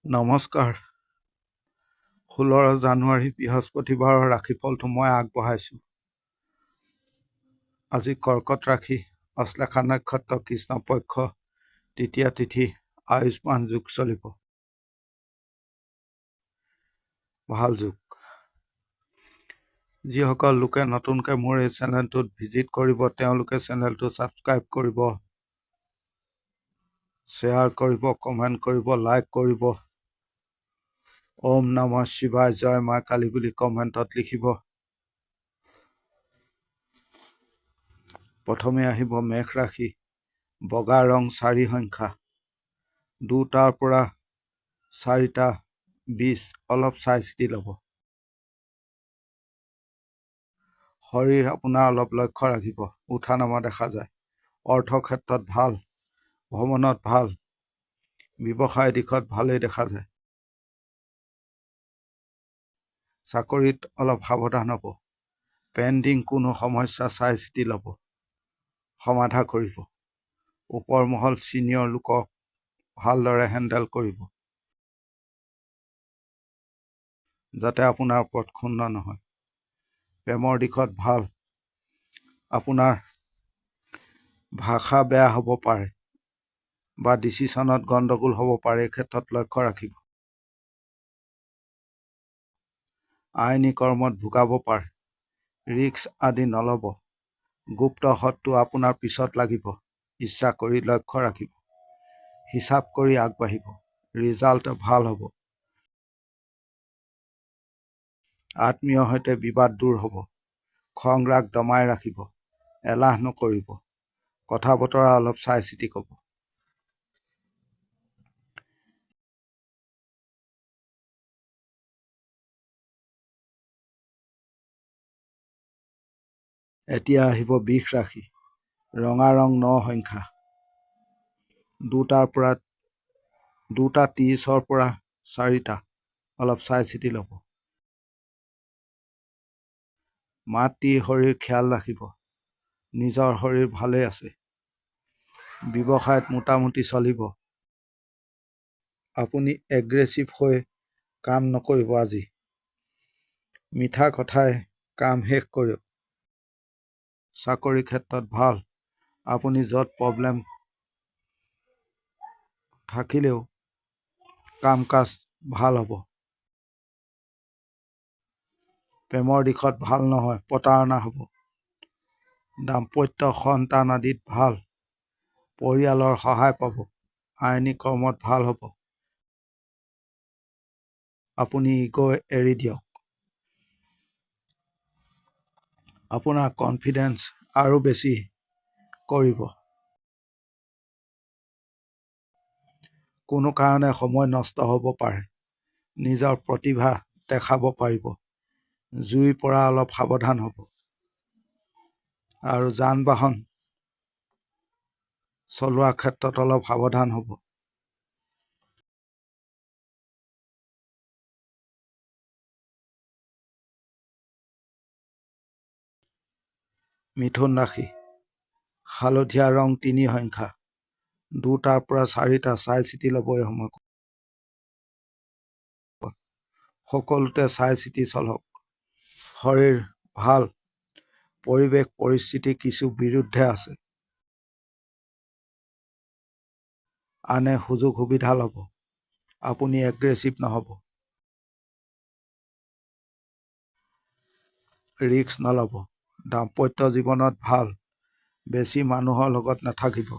নমস্কাৰ। 16 জানুৱাৰী বৃহস্পতিবাৰৰ ৰাশিফলটো মই আগবঢ়াইছোঁ। আজি কৰ্কট ৰাশি, অশ্লেষা নক্ষত্ৰ, কৃষ্ণপক্ষ, তৃতীয়া তিথি, আয়ুষ্মান যোগ চলিব। ভাল যোগ। যিসকল লোকে নতুনকৈ মোৰ এই চেনেলটোত ভিজিট কৰিব, তেওঁলোকে চেনেলটো ছাবস্ক্ৰাইব কৰিব, শ্বেয়াৰ কৰিব, কমেণ্ট কৰিব, লাইক কৰিব। ওম নমঃ শিৱায়, জয় মা কালী বুলি কমেণ্টত লিখিব। প্ৰথমে আহিব মেষ ৰাশি, বগা ৰং 4 সংখ্যা, 2টাৰ পৰা 4টা 20, অলপ চাই চিতি ল'ব। শৰীৰ আপোনাৰ অলপ লক্ষ্য ৰাখিব, উঠা নমা দেখা যায়। অৰ্থ ক্ষেত্ৰত ভাল, ভ্ৰমণত ভাল, ব্যৱসায় দিশত ভালেই দেখা যায়। চাকৰিত অলপ সাৱধান হ'ব। পেণ্ডিং কোনো সমস্যা চাই চিতি ল'ব, সমাধা কৰিব। ওপৰ মহল ছিনিয়ৰ লোকক ভালদৰে হেণ্ডেল কৰিব, যাতে আপোনাৰ ওপৰত ক্ষুণ্ণ নহয়। প্ৰেমৰ দিশত ভাল, আপোনাৰ ভাষা বেয়া হ'ব পাৰে বা ডিচিশ্যনত গণ্ডগোল হ'ব পাৰে, এই ক্ষেত্ৰত লক্ষ্য ৰাখিব। আইনী কৰ্মত ভোগাব পাৰে, ৰিস্ক আদি নল'ব। গুপ্ত শত্ৰু আপোনাৰ পিছত লাগিব, ইচ্ছা কৰি লক্ষ্য ৰাখিব। হিচাপ কৰি আগবাঢ়িব, ৰিজাল্ট ভাল হ'ব। আত্মীয়ৰ সৈতে বিবাদ দূৰ হ'ব। খং ৰাগ দমাই ৰাখিব, এলাহ নকৰিব। কথা বতৰা অলপ চাই চিতি ক'ব। এতিয়া আহিব বৃষ ৰাশি, ৰঙা ৰং 9 সংখ্যা, 2টাৰ পৰা 2:30ৰ পৰা 4টা, অলপ চাই চিতি ল'ব। মাতৃ শৰীৰ খিয়াল ৰাখিব, নিজৰ শৰীৰ ভালেই আছে। ব্যৱসায়ত মোটামুটি চলিব। আপুনি এগ্ৰেছিভ হৈ কাম নকৰিব আজি। মিঠা কথাই কাম শেষ কৰিব। চাকৰি ক্ষেত্ৰত ভাল, আপুনি য'ত প্ৰব্লেম থাকিলেও কাম কাজ ভাল হ'ব। প্ৰেমৰ দিশত ভাল নহয়, প্ৰতাৰণা হ'ব। দাম্পত্য সন্তান আদিত ভাল, পৰিয়ালৰ সহায় পাব। আইনী কৰ্মত ভাল হ'ব। আপুনি ইগ' এৰি দিয়ক। আপোনাৰ কনফিডেন্স আৰু বেছি কৰিব। কোনো কাৰণে সময় নষ্ট হ'ব পাৰে, নিজৰ প্ৰতিভা দেখাব পাৰিব। জুইৰ পৰা অলপ সাৱধান হ'ব। আৰু যান বাহন চলোৱাৰ ক্ষেত্ৰত অলপ সাৱধান হ'ব। মিথুন ৰাশি, হালধীয়া ৰং 3 সংখ্যা, 2টাৰ পৰা 4টা, চাই চিতি ল'ব এই সময়। সকলোতে চাই চিতি চলক। শৰীৰ ভাল, পৰিৱেশ পৰিস্থিতি কিছু বিৰুদ্ধে আছে। আনে সুযোগ সুবিধা ল'ব, আপুনি এগ্ৰেছিভ নহ'ব। ৰিস্ক নল'ব। দাম্পত্য জীৱনত ভাল, বেছি মানুহৰ লগত নাথাকিব।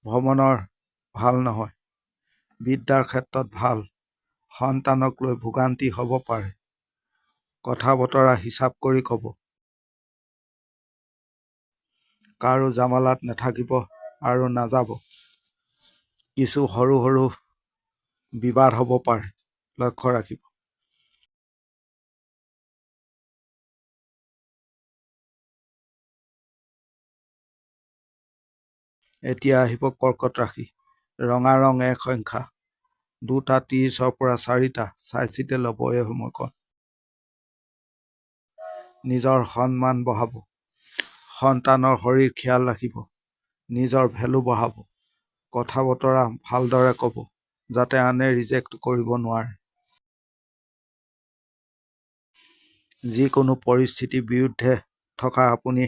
ভ্ৰমণৰ ভাল নহয়। বিদ্যাৰ ক্ষেত্ৰত ভাল, সন্তানক লৈ ভোগান্তি হ'ব পাৰে। কথা বতৰা হিচাপ কৰি ক'ব। কাৰো জামালাত নাথাকিব আৰু নাযাব। কিছু সৰু সৰু বিবাদ হ'ব পাৰে, লক্ষ্য ৰাখিব। এতিয়া আহিব কৰ্কট ৰাশি, ৰঙা ৰং 1 সংখ্যা, 2:30ৰ পৰা 4টা, চাই চিতি ল'ব এই সময়কণ। নিজৰ সন্মান বঢ়াব। সন্তানৰ শৰীৰ খিয়াল ৰাখিব, নিজৰ ভেলু বঢ়াব। কথা বতৰা ভালদৰে ক'ব যাতে আনে ৰিজেক্ট কৰিব নোৱাৰে। যিকোনো পৰিস্থিতিৰ বিৰুদ্ধে থকা আপুনি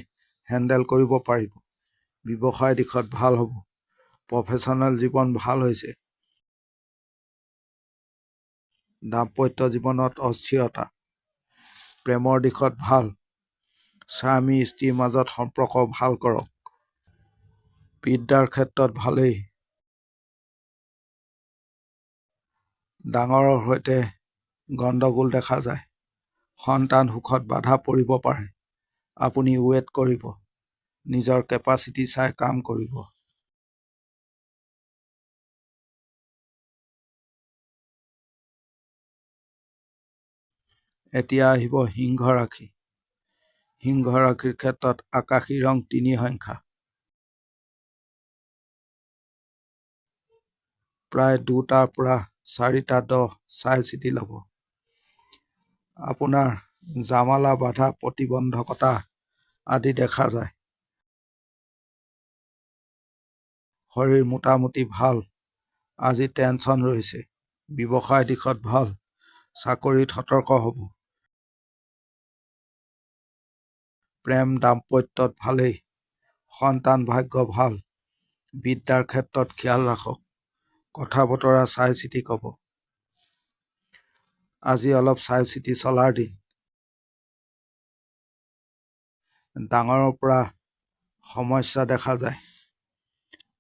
হেণ্ডেল কৰিব পাৰিব। ব্যৱসায় দিশত ভাল হ'ব। প্ৰফেশ্যনেল জীৱন ভাল হৈছে। দাম্পত্য জীৱনত অস্থিৰতা। প্ৰেমৰ দিশত ভাল। স্বামী স্ত্ৰীৰ মাজত সম্পৰ্ক ভাল কৰক। বিদ্যাৰ ক্ষেত্ৰত ভালেই। ডাঙৰৰ সৈতে গণ্ডগোল দেখা যায়। সন্তান সুখত বাধা পৰিব পাৰে। আপুনি ৱেইট কৰিব। নিজৰ কেপাচিটি চাই কাম কৰিব। এতিয়া আহিব সিংহ ৰাশি। সিংহ ৰাশিৰ ক্ষেত্ৰত আকাশী ৰং ৩ সংখ্যা। প্ৰায় ২টাৰ পৰা ৪টা ১০ চাই চিতি ল'ব। আপোনাৰ জামালা বাধা প্ৰতিবন্ধকতা আদি দেখা যায়। শৰীৰ মোটামুটি ভাল। আজি টেনচন ৰৈছে। ব্যৱসায় দিশত ভাল। চাকৰিত সতৰ্ক হ'ব। প্ৰেম দাম্পত্যত ভালেই। সন্তান ভাগ্য ভাল। বিদ্যাৰ ক্ষেত্ৰত খিয়াল ৰাখক। কথা বতৰা চাই চিতি ক'ব। আজি অলপ চাই চিতি চলাৰ দিন। ডাঙৰৰ পৰা সমস্যা দেখা যায়।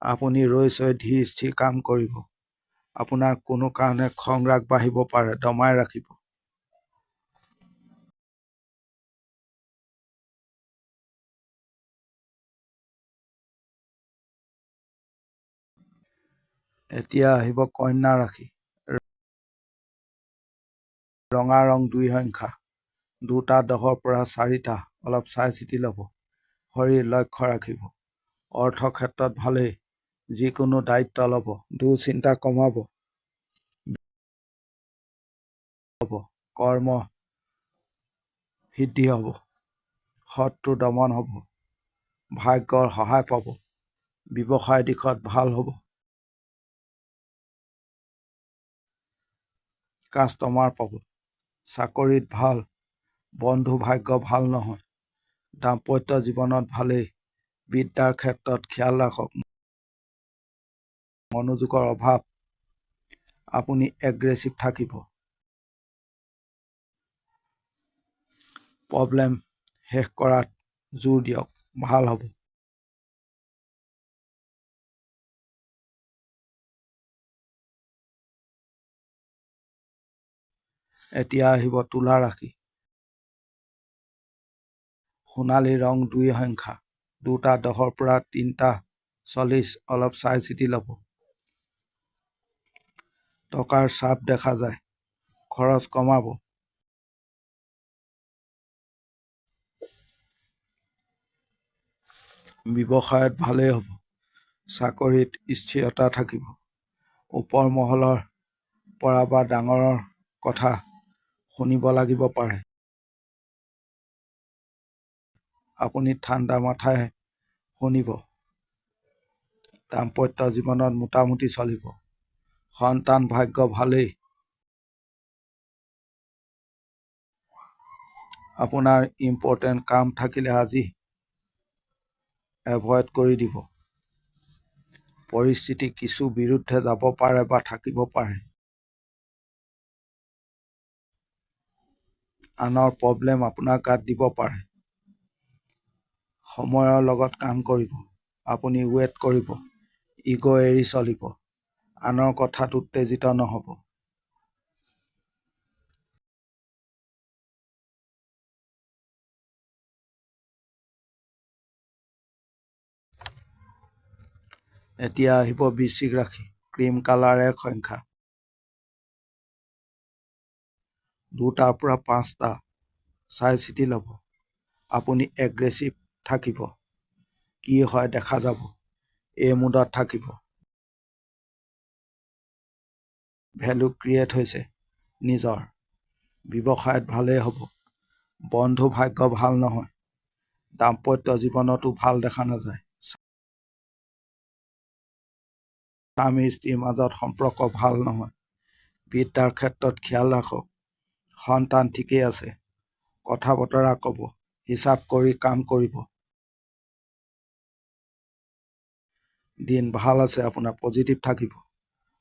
আপুনি ৰৈ চৈ ধীৰ স্থিৰ কাম কৰিব। আপোনাৰ কোনো কাৰণে খং ৰাগ বাঢ়িব পাৰে, দমাই ৰাখিব। এতিয়া আহিব কন্যা ৰাশি। ৰঙা ৰং ২ সংখ্যা। ২টা ১০ৰ পৰা ৪টা অলপ চাই চিতি ল'ব। শৰীৰ লক্ষ্য ৰাখিব। অৰ্থ ক্ষেত্ৰত ভালেই। যিকোনো দায়িত্ব ল'ব। দুশ্চিন্তা কমাব। কৰ্ম সিদ্ধি হ'ব। শত্ৰু দমন হ'ব। ভাগ্যৰ সহায় পাব। ব্যৱসায় দিশত ভাল হ'ব। কাষ্টমাৰ পাব। চাকৰিত ভাল। বন্ধু ভাগ্য ভাল নহয়। দাম্পত্য জীৱনত ভালেই। বিদ্যাৰ ক্ষেত্ৰত খিয়াল ৰাখক। মনোযোগৰ অভাৱ। আপুনি এগ্ৰেছিভ থাকিব। প্ৰব্লেম শেষ কৰাত জোৰ দিয়ক। ভাল হ'ব। এতিয়া আহিব তুলা ৰাশি। সোণালী ৰং ২ সংখ্যা। ২টা ১০ৰ পৰা ৩টা ৪০ অলপ চাই চিতি ল'ব। টকাৰ চাপ দেখা যায়। খৰচ কমাব। ব্যৱসায়ত ভালেই হ'ব। চাকৰিত স্থিৰতা থাকিব। ওপৰ মহলৰ পৰা বা ডাঙৰৰ কথা শুনিব লাগিব পাৰে। আপুনি ঠাণ্ডা মাথাৰে শুনিব। দাম্পত্য জীৱনত মোটামুটি চলিব। সন্তান ভাগ্য ভালেই। আপোনাৰ ইম্পৰ্টেণ্ট কাম থাকিলে আজি এভইড কৰি দিব। পৰিস্থিতি কিছু বিৰুদ্ধে যাব পাৰে বা থাকিব পাৰে। আনৰ প্ৰব্লেম আপোনাৰ গাত দিব পাৰে। সময়ৰ লগত কাম কৰিব। আপুনি ৱেইট কৰিব। ইগ' এৰি চলিব। আনৰ কথাত উত্তেজিত নহ'ব। এতিয়া আহিব বৃশ্চিক ৰাশি। ক্ৰীম কালাৰ ১ সংখ্যা। ২টাৰ পৰা ৫টা চাই চিতি ল'ব। আপুনি এগ্ৰেছিভ থাকিব। কি হয় দেখা যাব। এই মুডত থাকিব। ভেলু ক্ৰিয়েট হৈছে নিজৰ। ব্যৱসায়ত ভালেই হ'ব। বন্ধু ভাগ্য ভাল নহয়। দাম্পত্য জীৱনতো ভাল দেখা নাযায়। স্বামী স্ত্ৰীৰ মাজত সম্পৰ্ক ভাল নহয়। বিদ্যাৰ ক্ষেত্ৰত খিয়াল ৰাখক। সন্তান ঠিকেই আছে। কথা বতৰা ক'ব, হিচাপ কৰি কাম কৰিব। দিন ভাল আছে, আপোনাৰ পজিটিভ থাকিব।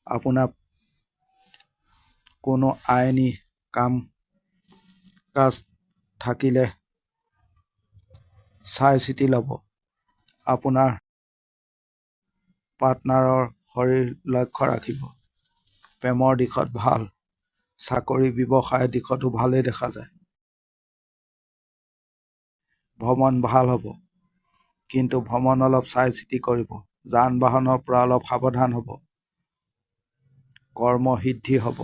আপোনাৰ কোনো আইনী কাম কাজ থাকিলে চাই চিতি ল'ব। আপোনাৰ পাৰ্টনাৰৰ শৰীৰ লক্ষ্য ৰাখিব। প্ৰেমৰ দিশত ভাল। চাকৰি ব্যৱসায়ৰ দিশতো ভালেই দেখা যায়। ভ্ৰমণ ভাল হ'ব, কিন্তু ভ্ৰমণ অলপ চাই চিতি কৰিব। যান বাহনৰ পৰা অলপ সাৱধান হ'ব। কৰ্ম সিদ্ধি হ'ব।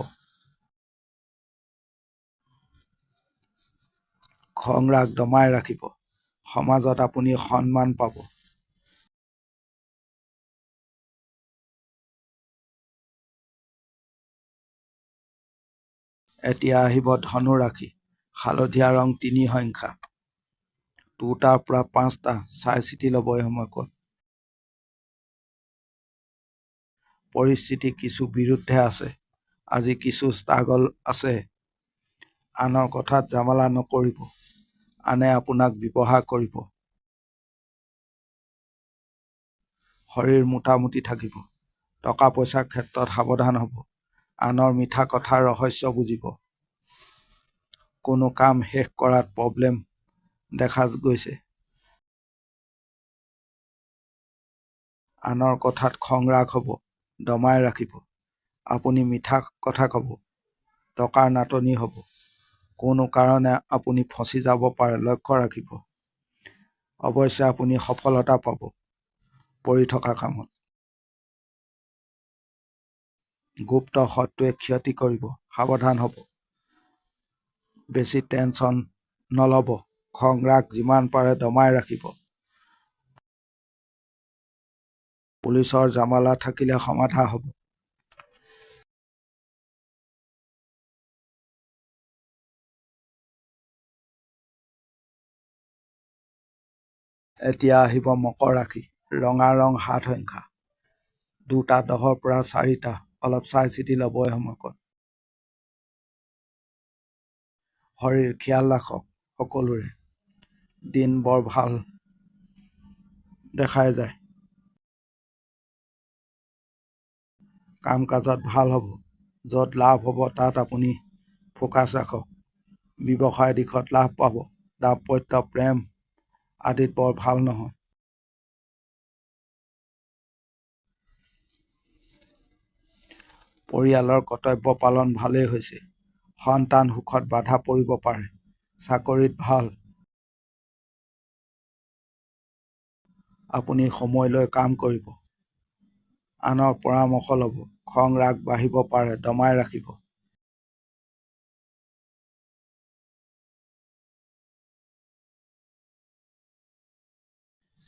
খং ৰাগ দমাই ৰাখিব। সমাজত আপুনি সন্মান পাব। এতিয়া আহিব ধনু ৰাশি। হালধীয়া ৰং ৩ সংখ্যা। ২টাৰ পৰা ৫টা চাই চিতি ল'ব এই সময়কণ। পৰিস্থিতি কিছু বিৰুদ্ধে আছে। আজি কিছু ষ্ট্ৰাগল আছে। আনৰ কথাত জামালা নকৰিব। আনে আপোনাক ব্যৱহাৰ কৰিব। শৰীৰ মোটামুটি থাকিব। টকা পইচাৰ ক্ষেত্ৰত সাৱধান হ'ব। আনৰ মিঠা কথাৰ ৰহস্য বুজিব। কোনো কাম শেষ কৰাত প্ৰব্লেম দেখা গৈছে। আনৰ কথাত খং ৰাগ হ'ব, দমাই ৰাখিব। আপুনি মিঠা কথা ক'ব। টকাৰ নাটনি হ'ব। কোনো কাৰণে আপুনি ফচি যাব পাৰে, লক্ষ্য ৰাখিব। অৱশ্যে আপুনি সফলতা পাব কৰি থকা কামত। গুপ্ত শত্ৰুৱে ক্ষতি কৰিব, সাৱধান হ'ব। বেছি টেনচন নল'ব। খং ৰাগ যিমান পাৰে দমাই ৰাখিব। পুলিচৰ জামালা থাকিলে সমাধা হ'ব। এতিয়া আহিব মকৰ ৰাশি। ৰঙা ৰং ৭ সংখ্যা। ২টা ১০ৰ পৰা ৪টা অলপ চাই চিতি ল'ব এই সময়কণ। শৰীৰ খিয়াল ৰাখক সকলোৰে। দিন বৰ ভাল দেখাই যায়। কাম কাজত ভাল হ'ব। য'ত লাভ হ'ব তাত আপুনি ফ'কাছ ৰাখক। ব্যৱসায় দিশত লাভ পাব। দাম্পত্য প্ৰেম আদিত বৰ ভাল নহয়। পৰিয়ালৰ কৰ্তব্য পালন ভালেই হৈছে। সন্তান সুখত বাধা পৰিব পাৰে। চাকৰিত ভাল। আপুনি সময় লৈ কাম কৰিব। আনৰ পৰামৰ্শ ল'ব। খং ৰাগ বাঢ়িব পাৰে, দমাই ৰাখিব।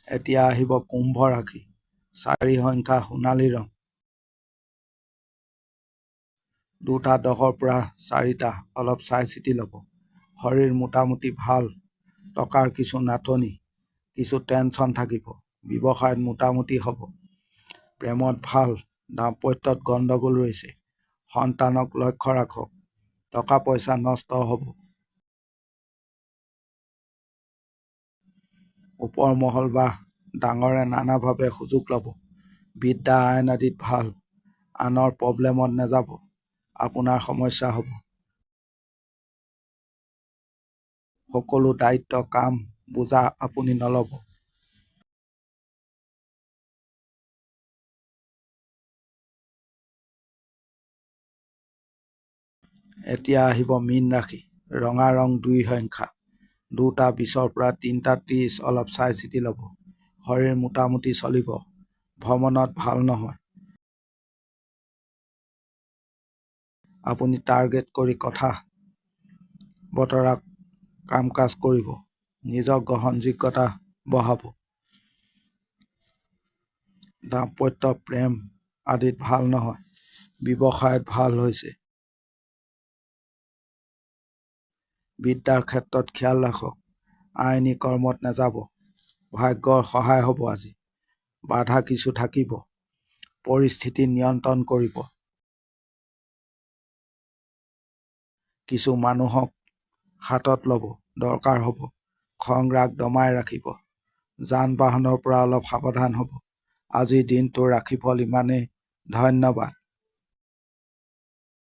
এতিয়া আহিব কুম্ভ ৰাশি। ৪ সংখ্যা সোণালী ৰং। ২টা ১০ৰ পৰা ৪টা অলপ চাই চিতি ল'ব। শৰীৰ মোটামুটি ভাল। টকাৰ কিছু নাটনি, কিছু টেনচন থাকিব। ব্যৱসায়ত মোটামুটি হ'ব। প্ৰেমত ভাল। দাম্পত্যত গণ্ডগোল ৰৈছে। সন্তানক লক্ষ্য ৰাখক। টকা পইচা নষ্ট হ'ব। ওপৰ মহল বা ডাঙৰে নানাভাৱে সুযোগ ল'ব। বিদ্যা আইন আদিত ভাল। আনৰ প্ৰব্লেমত নাযাব। আপোনাৰ সমস্যা হ'ব। সকলো দায়িত্ব কাম বোজা আপুনি নল'ব। এতিয়া আহিব মীন ৰাশি। ৰঙা ৰং ২ সংখ্যা। ২টা ২০ৰ পৰা ৩টা ৩০ অলপ চাই চিতি ল'ব। শৰীৰ মোটামুটি চলিব। ভ্ৰমণত ভাল নহয়। আপুনি টাৰ্গেট কৰি কথা বতৰা কাম কাজ কৰিব। নিজৰ গ্ৰহণযোগ্যতা বঢ়াব। দাম্পত্য প্ৰেম আদিত ভাল নহয়। ব্যৱসায়ত ভাল হৈছে। বিদ্যাৰ ক্ষেত্ৰত খিয়াল ৰাখক। আইনী কৰ্মত নাযাব। ভাগ্যৰ সহায় হ'ব আজি। বাধা কিছু থাকিব। পৰিস্থিতি নিয়ন্ত্ৰণ কৰিব। কিছু মানুহক হাতত ল'ব দৰকাৰ হ'ব। খং ৰাগ দমাই ৰাখিব। যান বাহনৰ পৰা অলপ সাৱধান হ'ব। আজিৰ দিনটোৰ ৰাশিফল ইমানেই। ধন্যবাদ।